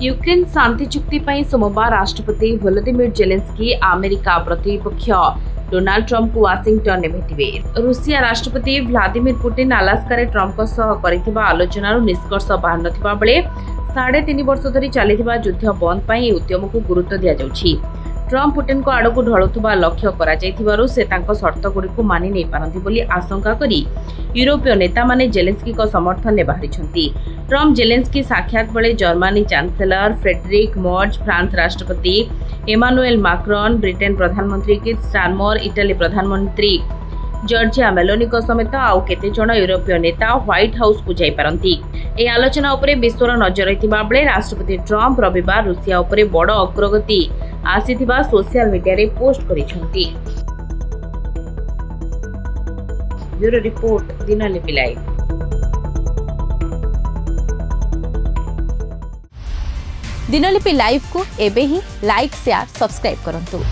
Ukraine शांति चुक्ति पर सोमवार राष्ट्रपति वोलोदिमिर जेलेंस्की अमेरिका प्रतिपक्ष डोनाल्ड ट्रंप को वाशिंगटन में भेटिबे। रूसिया राष्ट्रपति व्लादिमिर पुतिन अलास्कार ट्रंप कर आलोचनार निष्कर्ष बाहर नथिबा बेले 3.5 वर्ष धरी चलिथिबा युद्ध बंद पर उद्यम को गुरुत्व दि जाउछि। ट्रंप पुतिन को आड़ को ढलुवा लक्ष्य कर से शर्त गुड़ी मानि नहीं पारती बोली आशंका करी यूरोपीय नेता माने जेलेंस्की को समर्थन में बाहरी। ट्रंप जेलेंस्की साक्षात बेले Germany chancellor Friedrich Merz, France राष्ट्रपति एमानुएल मैक्रोन, ब्रिटेन प्रधानमंत्री कीर स्टारमर, इटाली प्रधानमंत्री जॉर्जिया मेलोनी समेत आउ केते जण यूरोपीय नेता व्हाइट हाउस को जाई पारंती। ए आलोचना उपरे विश्वर नजर रहिथिबा बेले राष्ट्रपति ट्रंप रविवार रूसिया उपरे बड़ अग्रगति आसीथिबा सोशल मीडिया रे पोस्ट करिसंती। Bureau report Dinalipi live. Dinalipi live को एबे ही लाइक शेयर सब्सक्राइब करंतु।